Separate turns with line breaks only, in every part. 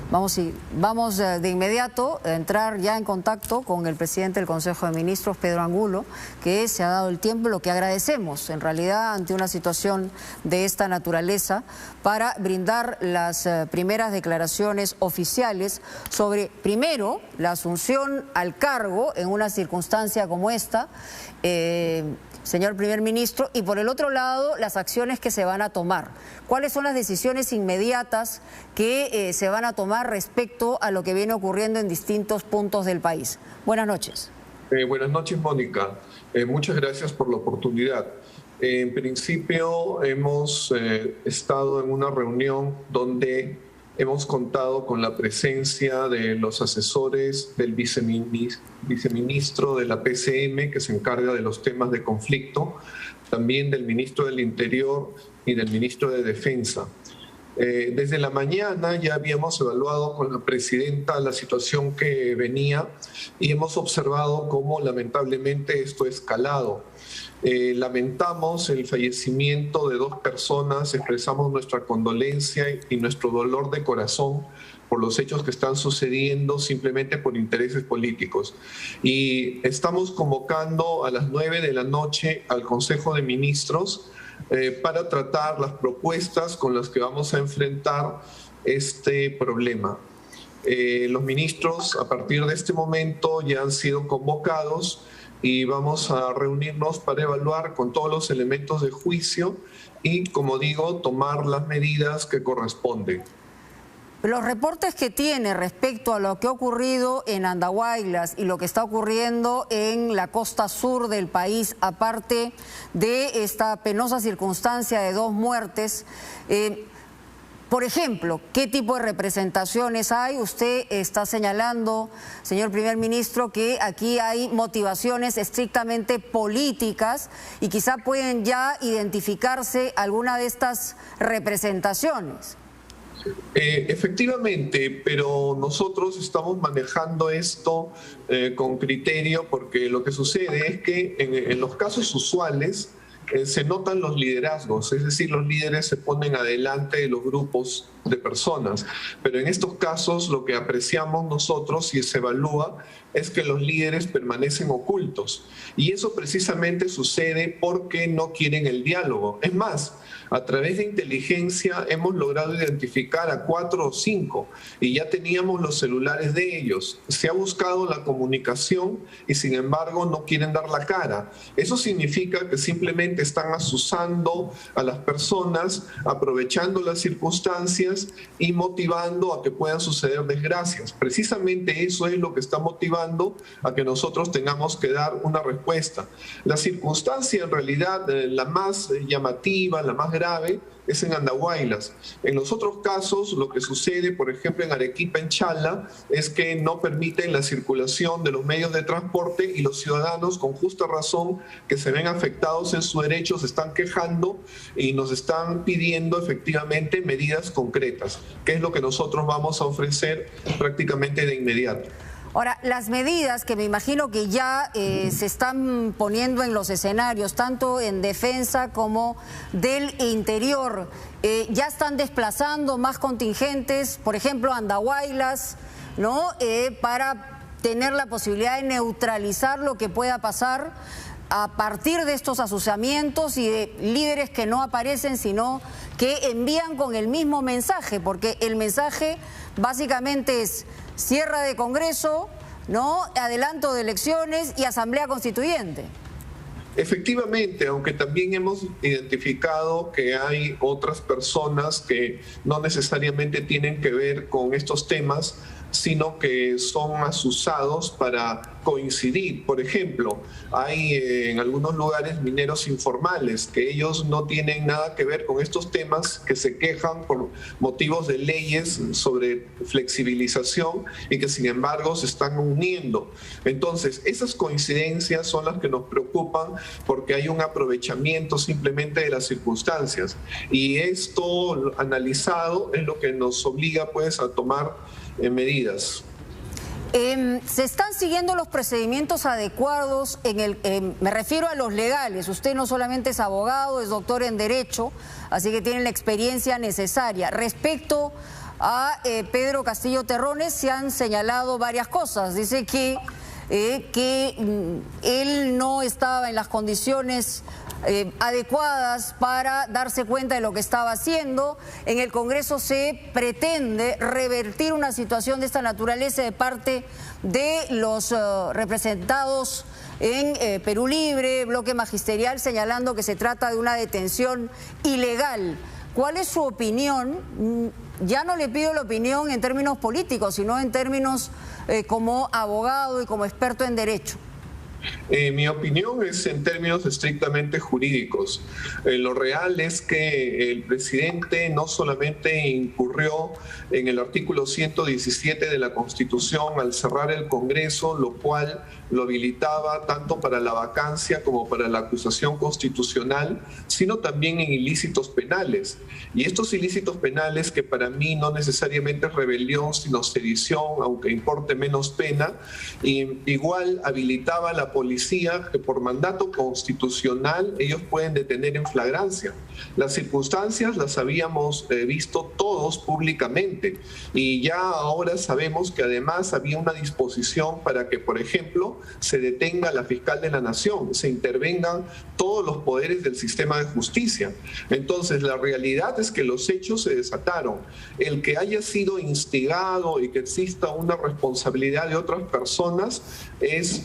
Vamos de inmediato a entrar ya en contacto con el presidente del Consejo de Ministros, Pedro Angulo, que se ha dado el tiempo, lo que agradecemos en realidad ante una situación de esta naturaleza, para brindar las primeras declaraciones oficiales sobre, primero, la asunción al cargo en una circunstancia como esta, señor primer ministro, y por el otro lado, las acciones que se van a tomar. ¿Cuáles son las decisiones inmediatas que se van a tomar respecto a lo que viene ocurriendo en distintos puntos del país? Buenas noches.
Buenas noches, Mónica. Muchas gracias por la oportunidad. En principio, hemos estado en una reunión donde hemos contado con la presencia de los asesores del viceministro de la PCM, que se encarga de los temas de conflicto, también del ministro del Interior y del ministro de Defensa. Desde la mañana ya habíamos evaluado con la presidenta la situación que venía y hemos observado cómo lamentablemente esto ha escalado. Lamentamos el fallecimiento de 2 personas, expresamos nuestra condolencia y nuestro dolor de corazón por los hechos que están sucediendo simplemente por intereses políticos. Y estamos convocando a las 9 de la noche al Consejo de Ministros para tratar las propuestas con las que vamos a enfrentar este problema. Los ministros a partir de este momento ya han sido convocados y vamos a reunirnos para evaluar con todos los elementos de juicio y, como digo, tomar las medidas que corresponden.
Los reportes que tiene respecto a lo que ha ocurrido en Andahuaylas y lo que está ocurriendo en la costa sur del país, aparte de esta penosa circunstancia de 2 muertes, por ejemplo, ¿qué tipo de representaciones hay? Usted está señalando, señor primer ministro, que aquí hay motivaciones estrictamente políticas y quizá pueden ya identificarse alguna de estas representaciones.
Efectivamente, pero nosotros estamos manejando esto con criterio, porque lo que sucede es que en los casos usuales se notan los liderazgos, es decir, los líderes se ponen adelante de los grupos de personas, pero en estos casos lo que apreciamos nosotros y se evalúa es que los líderes permanecen ocultos, y eso precisamente sucede porque no quieren el diálogo. Es más, a través de inteligencia hemos logrado identificar a 4 o 5 y ya teníamos los celulares de ellos. Se ha buscado la comunicación y sin embargo no quieren dar la cara. Eso significa que simplemente están asusando a las personas, aprovechando las circunstancias y motivando a que puedan suceder desgracias. Precisamente eso es lo que está motivando a que nosotros tengamos que dar una respuesta. La circunstancia en realidad la más llamativa, la más grave, es en Andahuaylas. En los otros casos, lo que sucede, por ejemplo, en Arequipa, en Chala, es que no permiten la circulación de los medios de transporte y los ciudadanos, con justa razón, que se ven afectados en sus derechos, se están quejando y nos están pidiendo efectivamente medidas concretas, que es lo que nosotros vamos a ofrecer prácticamente de inmediato.
Ahora, las medidas que me imagino que ya se están poniendo en los escenarios, tanto en defensa como del interior, ya están desplazando más contingentes, por ejemplo, Andahuaylas, ¿no? Para tener la posibilidad de neutralizar lo que pueda pasar a partir de estos asociamientos y de líderes que no aparecen, sino que envían con el mismo mensaje, porque el mensaje básicamente es cierre de Congreso, ¿no? Adelanto de elecciones y Asamblea Constituyente.
Efectivamente, aunque también hemos identificado que hay otras personas que no necesariamente tienen que ver con estos temas, sino que son asusados para coincidir. Por ejemplo, hay en algunos lugares mineros informales que ellos no tienen nada que ver con estos temas, que se quejan por motivos de leyes sobre flexibilización y que sin embargo se están uniendo. Entonces, esas coincidencias son las que nos preocupan porque hay un aprovechamiento simplemente de las circunstancias. Y esto analizado es lo que nos obliga pues a tomar medidas.
¿Se están siguiendo los procedimientos adecuados me refiero a los legales? Usted no solamente es abogado, es doctor en Derecho, así que tiene la experiencia necesaria. Respecto a Pedro Castillo Terrones se han señalado varias cosas. Dice que él no estaba en las condiciones adecuadas para darse cuenta de lo que estaba haciendo. En el Congreso se pretende revertir una situación de esta naturaleza de parte de los representados en Perú Libre, Bloque Magisterial, señalando que se trata de una detención ilegal. ¿Cuál es su opinión? Ya no le pido la opinión en términos políticos, sino en términos como abogado y como experto en derecho.
Mi opinión es en términos estrictamente jurídicos. Lo real es que el presidente no solamente incurrió en el artículo 117 de la Constitución al cerrar el Congreso, lo cual lo habilitaba tanto para la vacancia como para la acusación constitucional, sino también en ilícitos penales. Y estos ilícitos penales, que para mí no necesariamente es rebelión, sino sedición, aunque importe menos pena, igual habilitaba a la policía que por mandato constitucional ellos pueden detener en flagrancia. Las circunstancias las habíamos visto todos públicamente y ya ahora sabemos que además había una disposición para que, por ejemplo, se detenga a la fiscal de la Nación, se intervengan todos los poderes del sistema de justicia. Entonces, la realidad es que los hechos se desataron. El que haya sido instigado y que exista una responsabilidad de otras personas es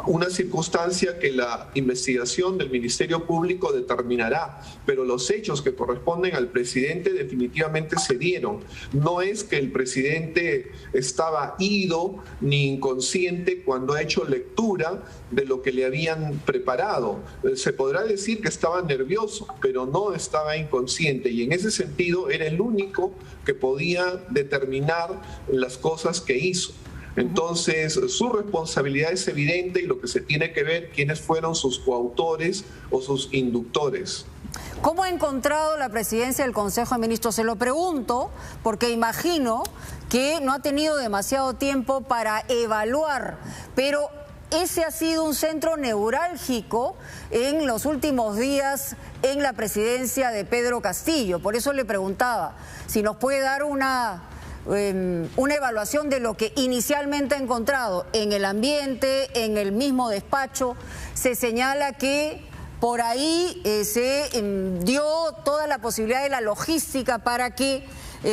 una circunstancia que la investigación del Ministerio Público determinará, pero los hechos que corresponden al presidente definitivamente se dieron. No es que el presidente estaba ido ni inconsciente cuando ha hecho lectura de lo que le habían preparado. Se podrá decir que estaba nervioso, pero no estaba inconsciente, y en ese sentido era el único que podía determinar las cosas que hizo. Entonces, su responsabilidad es evidente y lo que se tiene que ver quiénes fueron sus coautores o sus inductores.
¿Cómo ha encontrado la presidencia del Consejo de Ministros? Se lo pregunto porque imagino que no ha tenido demasiado tiempo para evaluar, pero ese ha sido un centro neurálgico en los últimos días en la presidencia de Pedro Castillo. Por eso le preguntaba si nos puede dar una evaluación de lo que inicialmente ha encontrado en el ambiente, en el mismo despacho. Se señala que por ahí se dio toda la posibilidad de la logística para que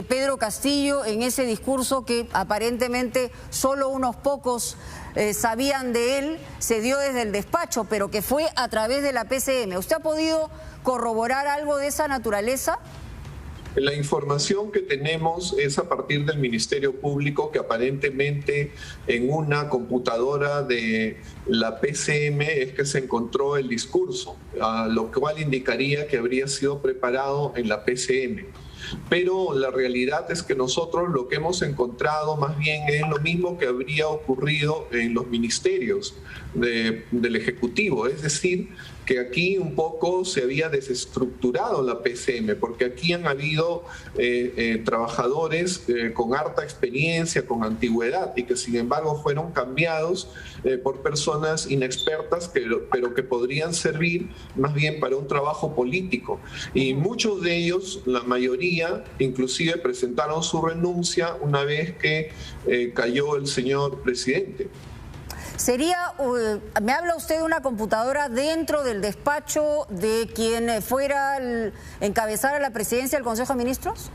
Pedro Castillo, en ese discurso que aparentemente solo unos pocos sabían de él, se dio desde el despacho, pero que fue a través de la PCM. ¿Usted ha podido corroborar algo de esa naturaleza?
La información que tenemos es a partir del Ministerio Público, que aparentemente en una computadora de la PCM es que se encontró el discurso, lo cual indicaría que habría sido preparado en la PCM. Pero la realidad es que nosotros lo que hemos encontrado más bien es lo mismo que habría ocurrido en los ministerios del Ejecutivo, es decir, que aquí un poco se había desestructurado la PCM, porque aquí han habido trabajadores con harta experiencia, con antigüedad, y que sin embargo fueron cambiados por personas inexpertas, pero que podrían servir más bien para un trabajo político. Y muchos de ellos, la mayoría, inclusive presentaron su renuncia una vez que cayó el señor presidente.
¿Me habla usted de una computadora dentro del despacho de quien fuera encabezar a la presidencia del Consejo de Ministros?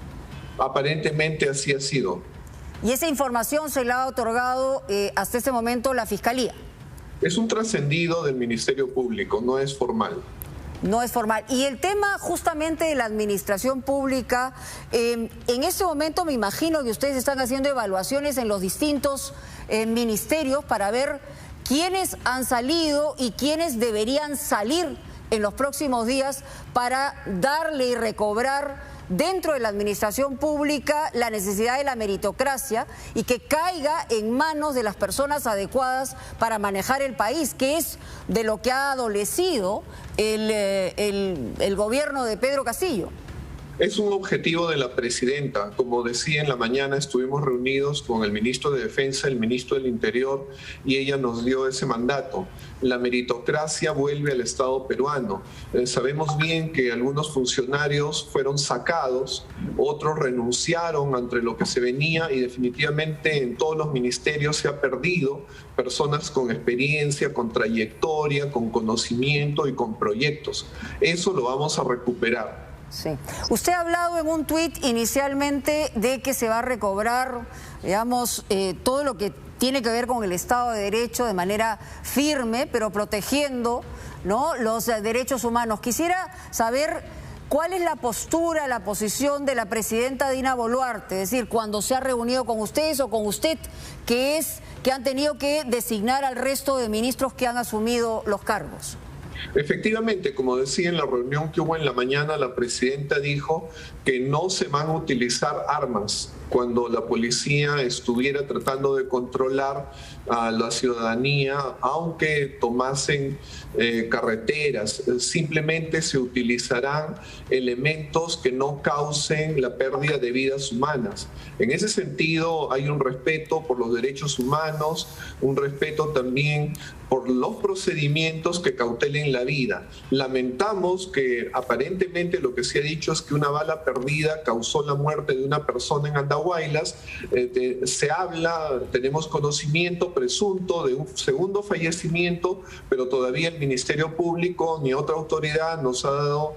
Aparentemente así ha sido.
¿Y esa información se la ha otorgado hasta este momento la Fiscalía?
Es un trascendido del Ministerio Público, no es formal.
No es formal. Y el tema justamente de la administración pública, en este momento me imagino que ustedes están haciendo evaluaciones en los distintos ministerios para ver quiénes han salido y quiénes deberían salir en los próximos días para darle y recobrar dentro de la administración pública la necesidad de la meritocracia y que caiga en manos de las personas adecuadas para manejar el país, que es de lo que ha adolecido el gobierno de Pedro Castillo.
Es un objetivo de la presidenta. Como decía, en la mañana estuvimos reunidos con el ministro de Defensa, el ministro del Interior, y ella nos dio ese mandato. La meritocracia vuelve al Estado peruano. Sabemos bien que algunos funcionarios fueron sacados, otros renunciaron ante lo que se venía y definitivamente en todos los ministerios se ha perdido personas con experiencia, con trayectoria, con conocimiento y con proyectos. Eso lo vamos a recuperar.
Sí. Usted ha hablado en un tuit inicialmente de que se va a recobrar, digamos, todo lo que tiene que ver con el Estado de Derecho de manera firme, pero protegiendo, ¿no?, los derechos humanos. Quisiera saber cuál es la postura, la posición de la presidenta Dina Boluarte, es decir, cuando se ha reunido con ustedes o con usted, que han tenido que designar al resto de ministros que han asumido los cargos.
Efectivamente, como decía en la reunión que hubo en la mañana, la presidenta dijo que no se van a utilizar armas cuando la policía estuviera tratando de controlar a la ciudadanía, aunque tomasen carreteras. Simplemente se utilizarán elementos que no causen la pérdida de vidas humanas. En ese sentido, hay un respeto por los derechos humanos, un respeto también por los procedimientos que cautelen la vida. Lamentamos que aparentemente lo que se ha dicho es que una bala perdida causó la muerte de una persona en Andahuaylas. Se habla, tenemos conocimiento presunto de un segundo fallecimiento, pero todavía el Ministerio Público ni otra autoridad nos ha dado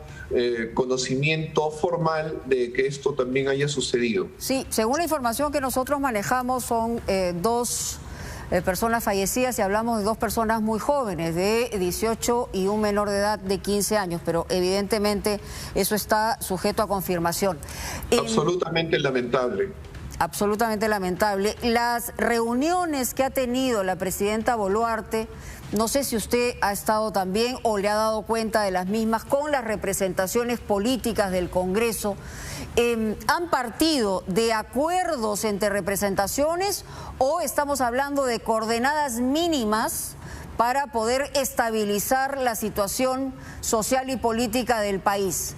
conocimiento formal de que esto también haya sucedido.
Sí, según la información que nosotros manejamos son dos personas fallecidas y hablamos de dos personas muy jóvenes, de 18 y un menor de edad de 15 años, pero evidentemente eso está sujeto a confirmación.
Absolutamente lamentable.
Absolutamente lamentable. Las reuniones que ha tenido la presidenta Boluarte, no sé si usted ha estado también o le ha dado cuenta de las mismas con las representaciones políticas del Congreso, ¿han partido de acuerdos entre representaciones o estamos hablando de coordenadas mínimas para poder estabilizar la situación social y política del país?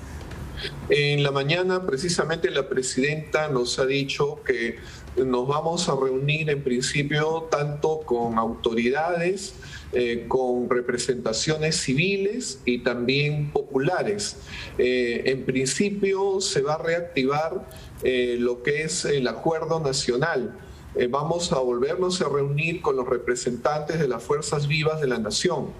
En la mañana, precisamente, la presidenta nos ha dicho que nos vamos a reunir en principio tanto con autoridades, con representaciones civiles y también populares. En principio se va a reactivar lo que es el acuerdo nacional. Vamos a volvernos a reunir con los representantes de las fuerzas vivas de la nación.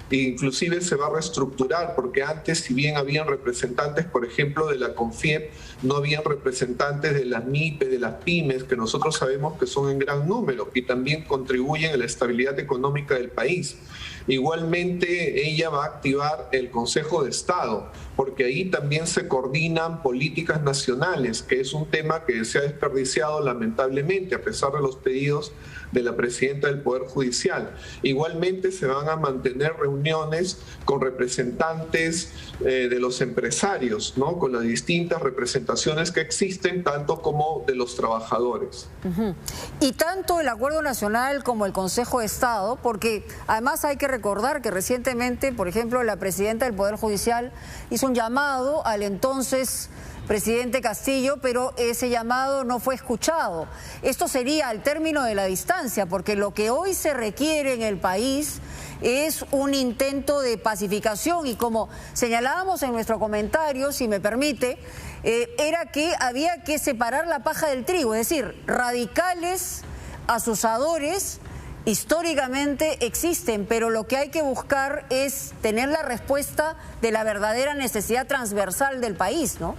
Inclusive se va a reestructurar, porque antes, si bien habían representantes, por ejemplo, de la CONFIEP, no habían representantes de las MIPES, de las pymes, que nosotros sabemos que son en gran número y también contribuyen a la estabilidad económica del país. Igualmente, ella va a activar el Consejo de Estado, porque ahí también se coordinan políticas nacionales, que es un tema que se ha desperdiciado lamentablemente, a pesar de los pedidos de la presidenta del Poder Judicial. Igualmente se van a mantener reuniones con representantes de los empresarios, ¿no?, con las distintas representaciones que existen, tanto como de los trabajadores.
Y tanto el Acuerdo Nacional como el Consejo de Estado, porque además hay que recordar que recientemente, por ejemplo, la presidenta del Poder Judicial hizo un llamado al entonces presidente Castillo, pero ese llamado no fue escuchado. Esto sería al término de la distancia, porque lo que hoy se requiere en el país es un intento de pacificación y como señalábamos en nuestro comentario, si me permite, era que había que separar la paja del trigo, es decir, radicales, asusadores, históricamente existen, pero lo que hay que buscar es tener la respuesta de la verdadera necesidad transversal del país, ¿no?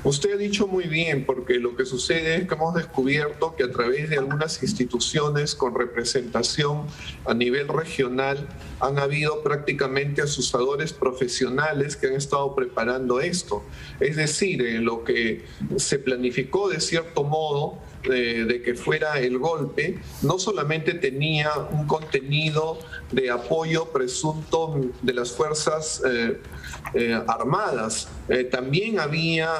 Usted ha dicho muy bien, porque lo que sucede es que hemos descubierto que a través de algunas instituciones con representación a nivel regional han habido prácticamente asusadores profesionales que han estado preparando esto. Es decir, lo que se planificó de cierto modo de que fuera el golpe, no solamente tenía un contenido de apoyo presunto de las fuerzas armadas, también había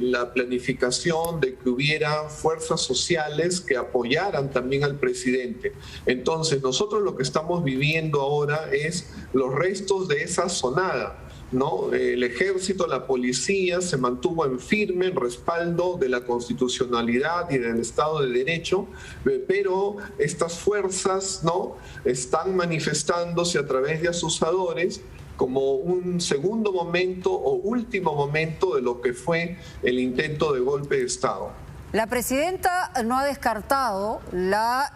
la planificación de que hubiera fuerzas sociales que apoyaran también al presidente. Entonces, nosotros lo que estamos viviendo ahora es los restos de esa sonada. ¿no? El ejército, la policía se mantuvo en firme en respaldo de la constitucionalidad y del Estado de Derecho, pero estas fuerzas, ¿no?, están manifestándose a través de asusadores como un segundo momento o último momento de lo que fue el intento de golpe de Estado.
La presidenta no ha descartado la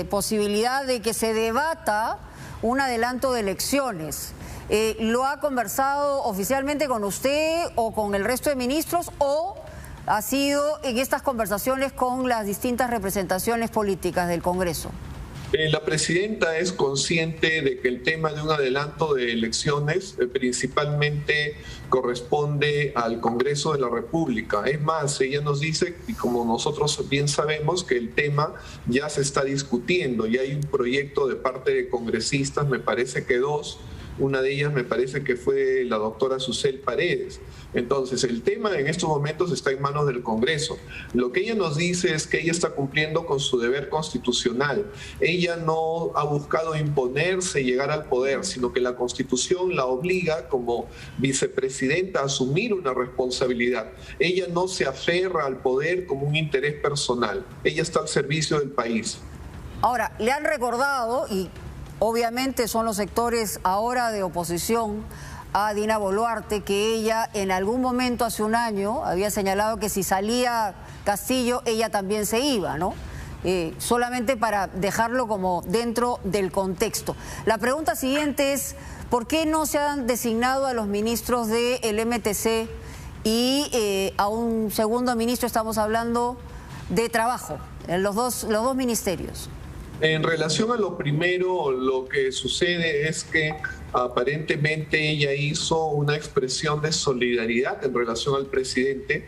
posibilidad de que se debata un adelanto de elecciones. ¿Lo ha conversado oficialmente con usted o con el resto de ministros o ha sido en estas conversaciones con las distintas representaciones políticas del Congreso?
La presidenta es consciente de que el tema de un adelanto de elecciones principalmente corresponde al Congreso de la República. Es más, ella nos dice, y como nosotros bien sabemos, que el tema ya se está discutiendo y hay un proyecto de parte de congresistas, me parece que dos. Una de ellas me parece que fue la doctora Susel Paredes. Entonces, el tema en estos momentos está en manos del Congreso. Lo que ella nos dice es que ella está cumpliendo con su deber constitucional. Ella no ha buscado imponerse y llegar al poder, sino que la Constitución la obliga como vicepresidenta a asumir una responsabilidad. Ella no se aferra al poder como un interés personal. Ella está al servicio del país.
Ahora, le han recordado, y obviamente son los sectores ahora de oposición a Dina Boluarte, que ella en algún momento hace un año había señalado que si salía Castillo ella también se iba, ¿no? Solamente para dejarlo como dentro del contexto. La pregunta siguiente es, ¿por qué no se han designado a los ministros del MTC y a un segundo ministro? Estamos hablando de trabajo, en los dos ministerios.
En relación a lo primero, lo que sucede es que aparentemente ella hizo una expresión de solidaridad en relación al presidente,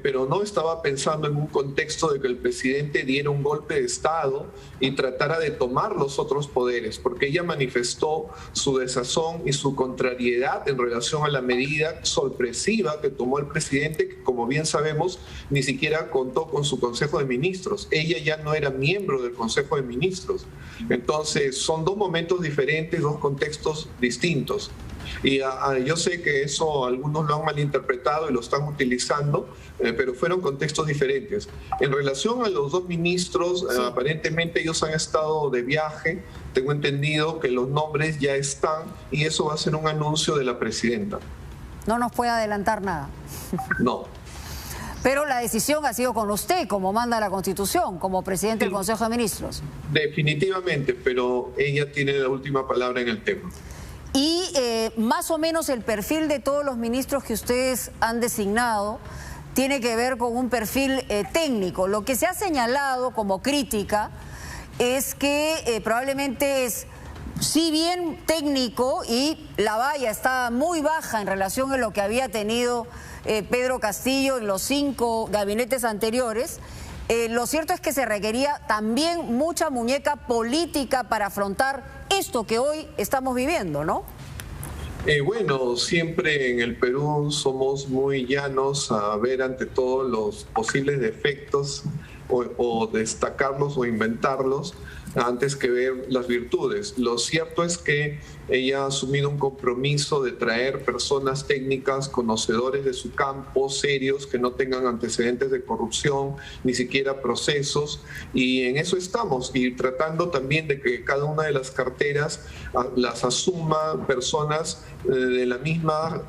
pero no estaba pensando en un contexto de que el presidente diera un golpe de Estado y tratara de tomar los otros poderes, porque ella manifestó su desazón y su contrariedad en relación a la medida sorpresiva que tomó el presidente, que como bien sabemos ni siquiera contó con su Consejo de Ministros. Ella ya no era miembro del Consejo de Ministros. Entonces son dos momentos diferentes, dos contextos distintos. Y yo sé que eso algunos lo han malinterpretado y lo están utilizando, pero fueron contextos diferentes. En relación a los dos ministros, sí, aparentemente ellos han estado de viaje. Tengo entendido que los nombres ya están y eso va a ser un anuncio de la presidenta.
No nos puede adelantar nada.
No.
Pero la decisión ha sido con usted, como manda la Constitución, como presidente del Consejo de Ministros.
Definitivamente, pero ella tiene la última palabra en el tema.
Y más o menos el perfil de todos los ministros que ustedes han designado tiene que ver con un perfil técnico. Lo que se ha señalado como crítica es que probablemente es, si bien técnico, y la valla está muy baja en relación a lo que había tenido Pedro Castillo en los 5 gabinetes anteriores, lo cierto es que se requería también mucha muñeca política para afrontar esto que hoy estamos viviendo, ¿no?
Bueno, siempre en el Perú somos muy llanos a ver ante todo los posibles defectos o destacarlos o inventarlos antes que ver las virtudes. Lo cierto es que ella ha asumido un compromiso de traer personas técnicas, conocedores de su campo, serios, que no tengan antecedentes de corrupción, ni siquiera procesos, y en eso estamos, y tratando también de que cada una de las carteras las asuma personas de la misma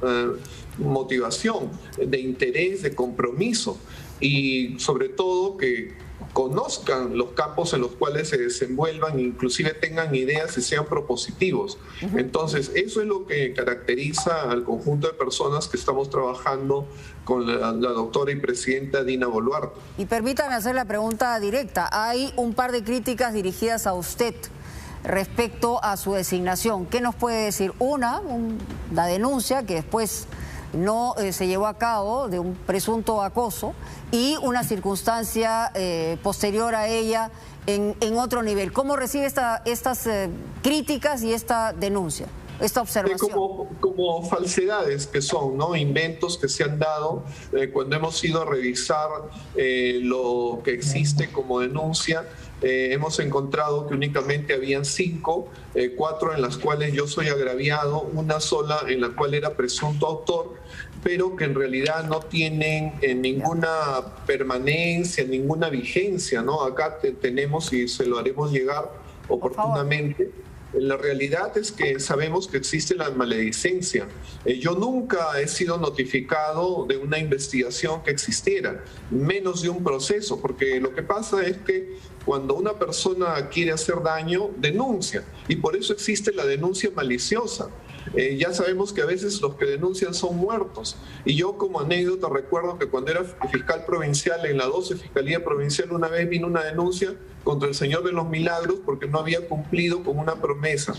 motivación, de interés, de compromiso, y sobre todo que conozcan los campos en los cuales se desenvuelvan, inclusive tengan ideas y sean propositivos. Entonces, eso es lo que caracteriza al conjunto de personas que estamos trabajando con la doctora y presidenta Dina Boluarte.
Y permítame hacer la pregunta directa. Hay un par de críticas dirigidas a usted respecto a su designación. ¿Qué nos puede decir? Una, la denuncia que después no se llevó a cabo de un presunto acoso y una circunstancia posterior a ella en otro nivel. ¿Cómo recibe estas críticas y esta denuncia? esta observación.
Como falsedades que son, ¿no? Inventos que se han dado cuando hemos ido a revisar lo que existe como denuncia. Hemos encontrado que únicamente habían 5, 4 en las cuales yo soy agraviado, una sola en la cual era presunto autor, pero que en realidad no tienen ninguna permanencia, ninguna vigencia, ¿no? Acá tenemos y se lo haremos llegar oportunamente. La realidad es que sabemos que existe la maledicencia. Yo nunca he sido notificado de una investigación que existiera, menos de un proceso, porque lo que pasa es que cuando una persona quiere hacer daño, denuncia, y por eso existe la denuncia maliciosa. Ya sabemos que a veces los que denuncian son muertos. Y yo como anécdota recuerdo que cuando era fiscal provincial en la 12 Fiscalía Provincial, una vez vino una denuncia contra el Señor de los Milagros porque no había cumplido con una promesa.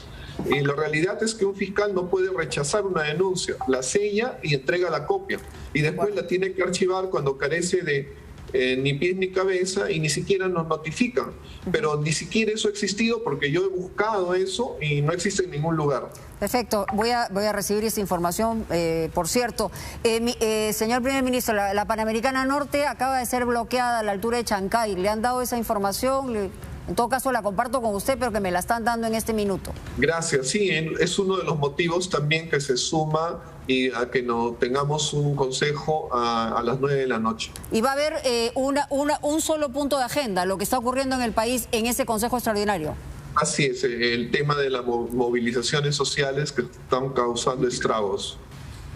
Y la realidad es que un fiscal no puede rechazar una denuncia, la sella y entrega la copia. Y después la tiene que archivar cuando carece de ni pies ni cabeza y ni siquiera nos notifican. Pero ni siquiera eso ha existido porque yo he buscado eso y no existe en ningún lugar.
Perfecto, voy a recibir esa información. Por cierto, señor primer ministro, la Panamericana Norte acaba de ser bloqueada a la altura de Chancay. ¿Le han dado esa información? En todo caso la comparto con usted, pero que me la están dando en este minuto. Gracias, sí, es uno de los motivos también que se suma y a que no tengamos un consejo a las 9 de la noche. Y va a haber un solo punto de agenda, lo que está ocurriendo en el país en ese consejo extraordinario. Así es, el tema de las movilizaciones sociales que están causando estragos.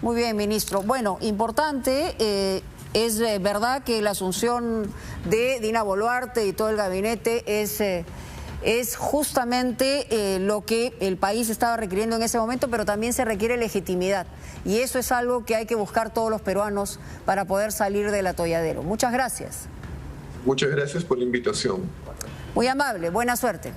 Muy bien, ministro. Bueno, importante, es verdad que la asunción de Dina Boluarte y todo el gabinete es justamente lo que el país estaba requiriendo en ese momento, pero también se requiere legitimidad. Y eso es algo que hay que buscar todos los peruanos para poder salir del atolladero. Muchas gracias. Muchas gracias por la invitación. Muy amable, buena suerte.